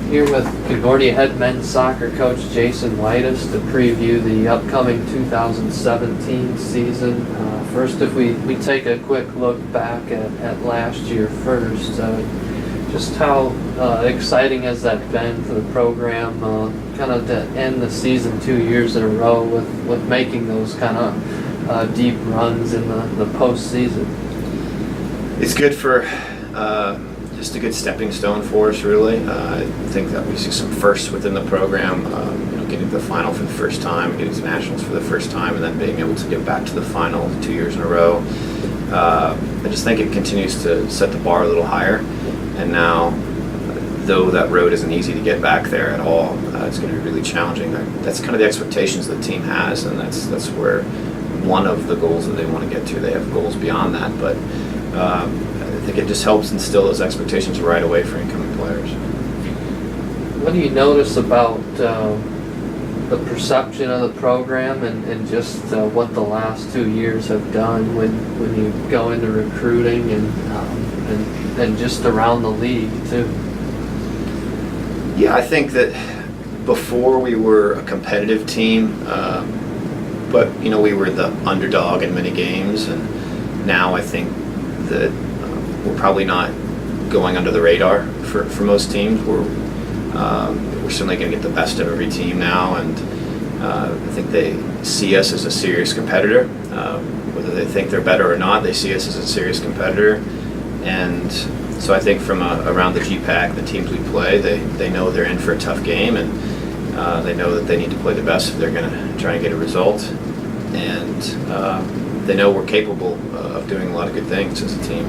Here with Concordia head men's soccer coach Jason Weides to preview the upcoming 2017 season. First, if we take a quick look back at last year first, just how exciting has that been for the program, kind of to end the season 2 years in a row with making those kind of deep runs in the postseason? It's good for just a good stepping stone for us, really. I think that we see some firsts within the program, getting to the final for the first time, getting to nationals for the first time, and then being able to get back to the final 2 years in a row. I just think it continues to set the bar a little higher, and now, though that road isn't easy to get back there at all, it's going to be really challenging. That's kind of the expectations the team has, and that's where one of the goals that they want to get to. They have goals beyond that, but I think it just helps instill those expectations right away for incoming players. What do you notice about the perception of the program and just what the last 2 years have done when you go into recruiting and just around the league too? Yeah, I think that before we were a competitive team, but we were the underdog in many games, and now I think that we're probably not going under the radar for most teams. We're certainly going to get the best of every team now, and I think they see us as a serious competitor. Whether they think they're better or not, they see us as a serious competitor. And so I think from around the GPAC, the teams we play, they know they're in for a tough game, and they know that they need to play the best if they're going to try and get a result. And they know we're capable of doing a lot of good things as a team.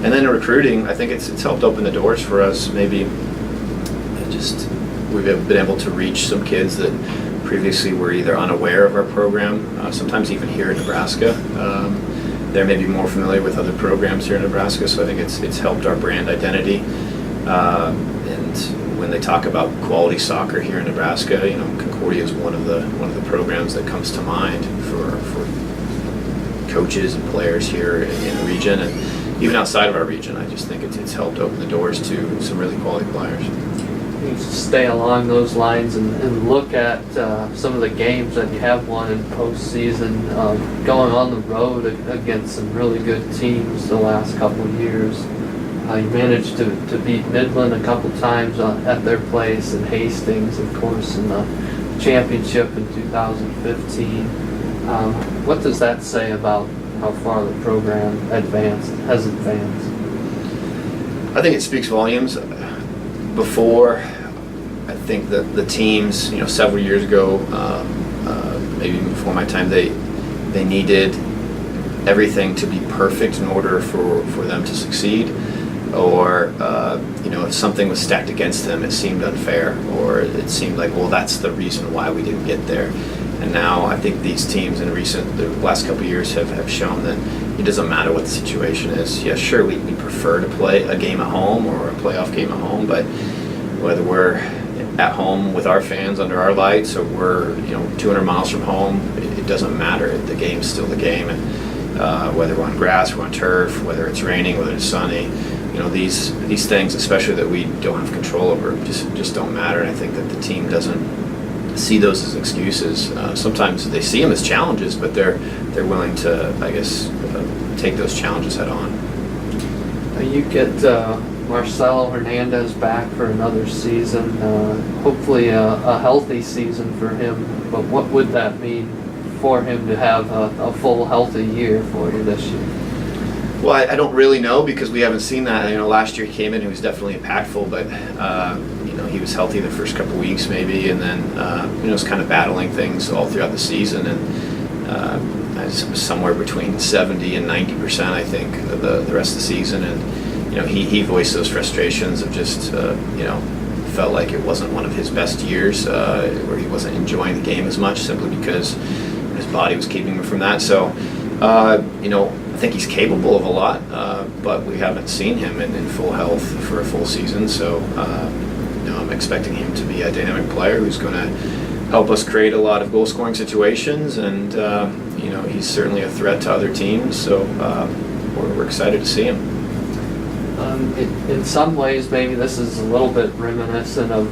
And then in recruiting, I think it's helped open the doors for us. Maybe we've been able to reach some kids that previously were either unaware of our program, sometimes even here in Nebraska. They're maybe more familiar with other programs here in Nebraska, so I think it's helped our brand identity. And when they talk about quality soccer here in Nebraska, Concordia is one of the programs that comes to mind for coaches and players here in the region, and even outside of our region. I just think it's helped open the doors to some really quality players. You stay along those lines and look at some of the games that you have won in postseason, going on the road against some really good teams the last couple of years. You managed to beat Midland a couple times at their place, and Hastings, of course, in the championship in 2015. What does that say about how far the program has advanced? I think it speaks volumes. Before, I think that the teams, several years ago, maybe even before my time, they needed everything to be perfect in order for them to succeed. Or, if something was stacked against them, it seemed unfair, or it seemed like, well, that's the reason why we didn't get there. And now I think these teams in the last couple of years have shown that it doesn't matter what the situation is. Yeah, sure, we prefer to play a game at home or a playoff game at home, but whether we're at home with our fans under our lights or we're 200 miles from home, it doesn't matter. The game's still the game, and whether we're on grass, we're on turf, whether it's raining, whether it's sunny, these things, especially that we don't have control over, just don't matter. And I think that the team doesn't see those as excuses. Sometimes they see them as challenges, but they're willing to, I guess, take those challenges head on. You get Marcelo Hernandez back for another season, hopefully a healthy season for him, but what would that mean for him to have a full healthy year for you this year? Well, I don't really know because we haven't seen that. Last year he came in, he was definitely impactful, but he was healthy the first couple weeks maybe, and then was kind of battling things all throughout the season, and I was somewhere between 70 and 90%, I think, of the rest of the season. And he voiced those frustrations of just felt like it wasn't one of his best years, where he wasn't enjoying the game as much simply because his body was keeping him from that. So I think he's capable of a lot, but we haven't seen him in full health for a full season. So I'm expecting him to be a dynamic player who's going to help us create a lot of goal-scoring situations, and he's certainly a threat to other teams. So we're excited to see him. in some ways, maybe this is a little bit reminiscent of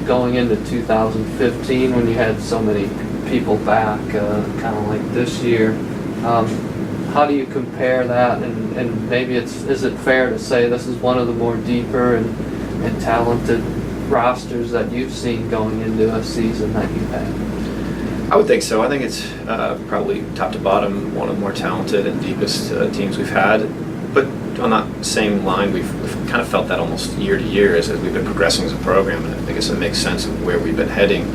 going into 2015 when you had so many people back, kind of like this year. How do you compare that? And maybe is it fair to say this is one of the more deeper and talented rosters that you've seen going into a season that you've had? I would think so. I think it's probably top to bottom one of the more talented and deepest teams we've had. But on that same line, we've kind of felt that almost year to year as we've been progressing as a program, and I guess it makes sense of where we've been heading.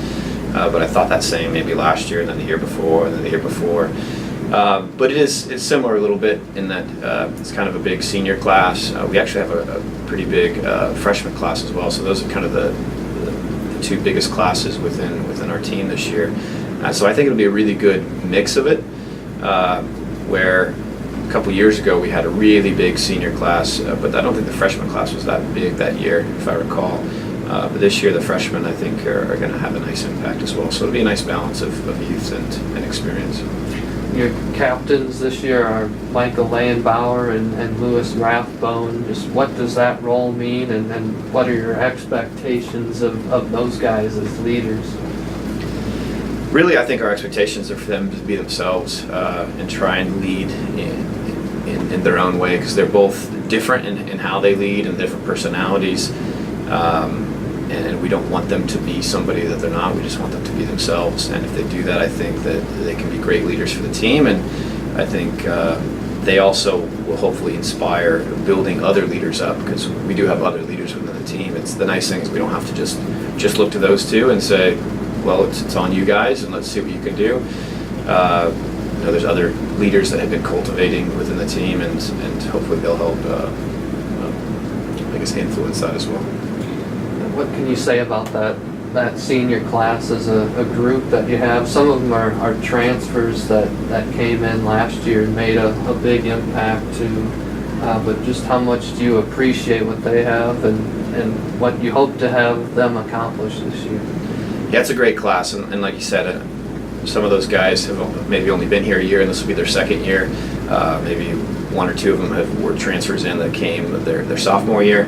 But I thought that same maybe last year, and then the year before, and then the year before. But it's similar a little bit in that it's kind of a big senior class. We actually have a pretty big freshman class as well. So those are kind of the two biggest classes within our team this year. So I think it'll be a really good mix of it, where a couple years ago we had a really big senior class, but I don't think the freshman class was that big that year, if I recall. But this year the freshmen, I think, are going to have a nice impact as well. So it'll be a nice balance of youth and experience. Your captains this year are Michael Leyenbauer and Louis Rathbone. Just what does that role mean, and what are your expectations of those guys as leaders? Really, I think our expectations are for them to be themselves and try and lead in their own way, because they're both different in how they lead and different personalities. And we don't want them to be somebody that they're not. We just want them to be themselves. And if they do that, I think that they can be great leaders for the team. And I think they also will hopefully inspire building other leaders up, because we do have other leaders within the team. It's the nice thing is we don't have to just look to those two and say, well, it's on you guys, and let's see what you can do. There's other leaders that have been cultivating within the team, and hopefully they'll help, influence that as well. What can you say about that senior class as a group that you have? Some of them are transfers that came in last year and made a big impact too. But just how much do you appreciate what they have and what you hope to have them accomplish this year? Yeah, it's a great class, and like you said, some of those guys have maybe only been here a year, and this will be their second year. Maybe one or two of them were transfers in that came their sophomore year.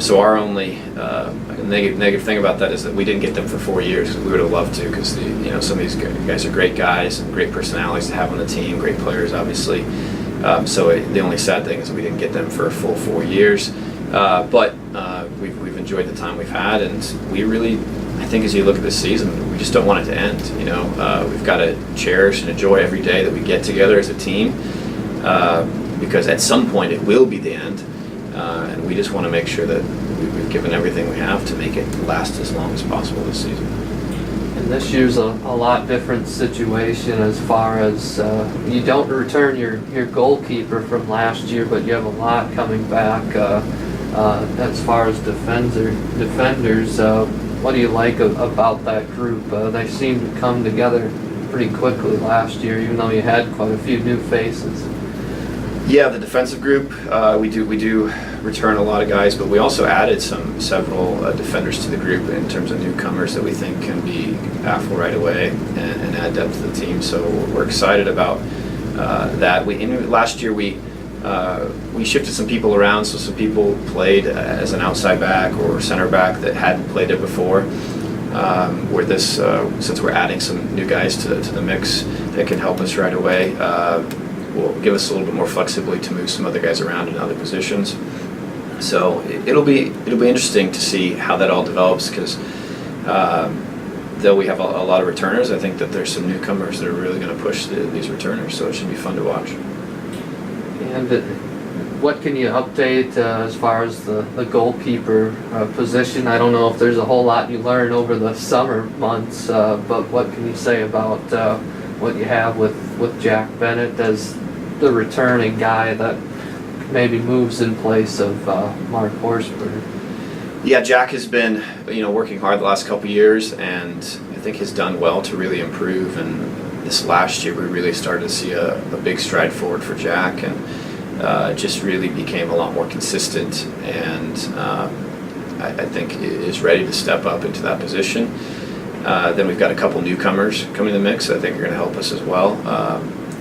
So our only negative thing about that is that we didn't get them for 4 years. We would have loved to, because some of these guys are great guys and great personalities to have on the team, great players, obviously. The only sad thing is that we didn't get them for a full 4 years. But we've enjoyed the time we've had, and we really, I think, as you look at this season, we just don't want it to end. We've got to cherish and enjoy every day that we get together as a team, because at some point it will be the end. And we just want to make sure that we've given everything we have to make it last as long as possible this season. And this year's a lot different situation as far as you don't return your goalkeeper from last year, but you have a lot coming back as far as defenders. What do you like about that group? They seem to come together pretty quickly last year, even though you had quite a few new faces. Yeah, the defensive group, we do return a lot of guys, but we also added several defenders to the group in terms of newcomers that we think can be impactful right away and add depth to the team. So we're excited about that. Last year we shifted some people around, so some people played as an outside back or center back that hadn't played it before. Since we're adding some new guys to the mix that can help us right away, will give us a little bit more flexibility to move some other guys around in other positions. So it'll be interesting to see how that all develops, because though we have a lot of returners, I think that there's some newcomers that are really going to push these returners. So it should be fun to watch. And what can you update as far as the goalkeeper position? I don't know if there's a whole lot you learn over the summer months, but what can you say about what you have with Jack Bennett as the returning guy that maybe moves in place of Mark Horsberg? Yeah, Jack has been working hard the last couple of years, and I think has done well to really improve. And this last year we really started to see a big stride forward for Jack, and just really became a lot more consistent, and I think is ready to step up into that position. Then we've got a couple newcomers coming in the mix that I think are going to help us as well.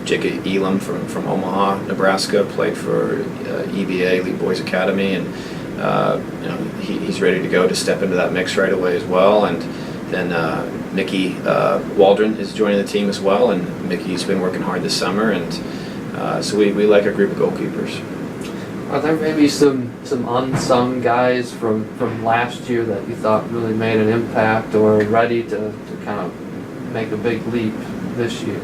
Jacob Elam from Omaha, Nebraska, played for EBA, Elite Boys Academy, and he's ready to go to step into that mix right away as well. And then Mickey Waldron is joining the team as well, and Mickey's been working hard this summer, and so we like our group of goalkeepers. Are there maybe some unsung guys from last year that you thought really made an impact or ready to kind of make a big leap this year?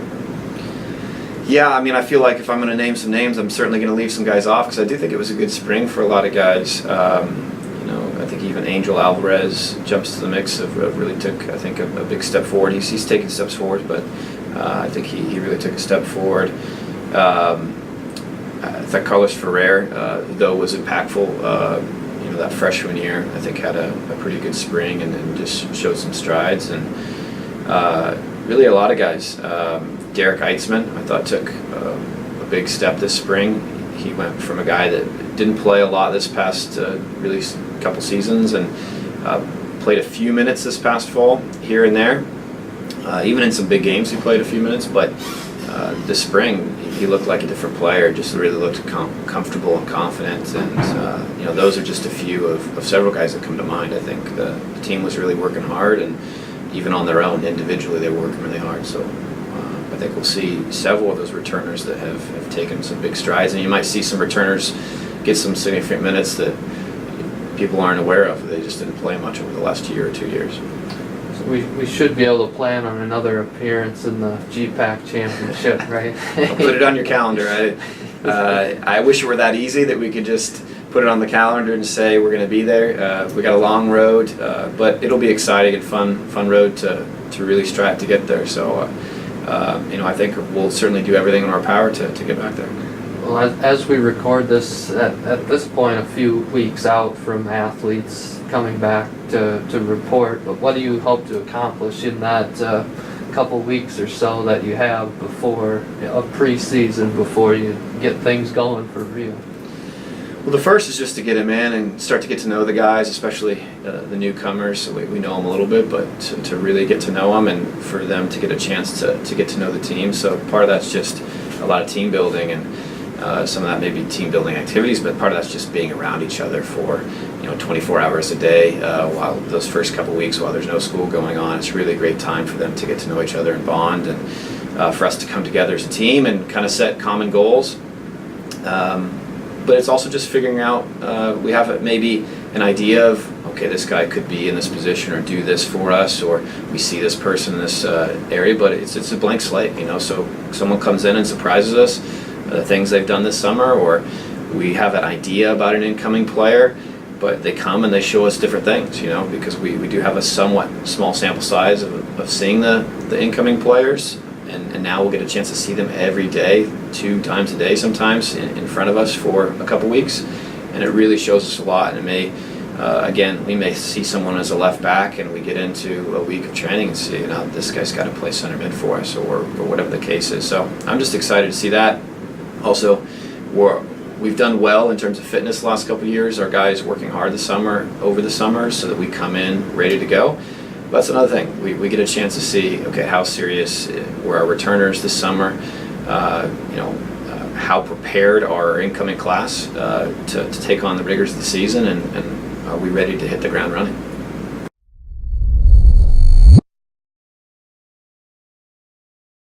Yeah, I mean, I feel like if I'm going to name some names, I'm certainly going to leave some guys off because I do think it was a good spring for a lot of guys. I think even Angel Alvarez jumps to the mix of really took, I think, a big step forward. He's taken steps forward, but I think he really took a step forward. I thought Carlos Ferrer, though, was impactful. That freshman year, I think had a pretty good spring and just showed some strides. And really a lot of guys. Derek Eitzman, I thought, took a big step this spring. He went from a guy that didn't play a lot this past really couple seasons and played a few minutes this past fall here and there. Even in some big games he played a few minutes, but this spring he looked like a different player, just really looked comfortable and confident. And those are just a few of several guys that come to mind. I think the team was really working hard, and even on their own individually they were working really hard. So I think we'll see several of those returners that have taken some big strides, and you might see some returners get some significant minutes that people aren't aware of. They just didn't play much over the last year or 2 years. So we should be able to plan on another appearance in the GPAC championship, right? I'll put it on your calendar. I wish it were that easy that we could just put it on the calendar and say we're going to be there. We got a long road, but it'll be exciting and fun road to really strive to get there. So I think we'll certainly do everything in our power to get back there. Well, as we record this, at this point, a few weeks out from athletes coming back to report, but what do you hope to accomplish in that couple weeks or so that you have before a preseason, before you get things going for real? Well, the first is just to get them in and start to get to know the guys, especially the newcomers. So we know them a little bit, but to really get to know them and for them to get a chance to get to know the team. So part of that's just a lot of team building, and some of that may be team building activities, but part of that's just being around each other for 24 hours a day while those first couple weeks while there's no school going on. It's really a great time for them to get to know each other and bond, and for us to come together as a team and kind of set common goals. But it's also just figuring out, we have maybe an idea of, okay, this guy could be in this position or do this for us, or we see this person in this area, but it's a blank slate, so someone comes in and surprises us, things they've done this summer, or we have an idea about an incoming player, but they come and they show us different things, because we do have a somewhat small sample size of seeing the incoming players. And now we'll get a chance to see them every day, 2 times a day sometimes, in front of us for a couple weeks. And it really shows us a lot. And it may, again, we may see someone as a left back and we get into a week of training and see, this guy's got to play center mid for us, or whatever the case is. So I'm just excited to see that. Also, we've done well in terms of fitness the last couple of years. Our guys working hard over the summer so that we come in ready to go. That's another thing. We get a chance to see, okay, how serious were our returners this summer? How prepared are our incoming class to take on the rigors of the season, and are we ready to hit the ground running?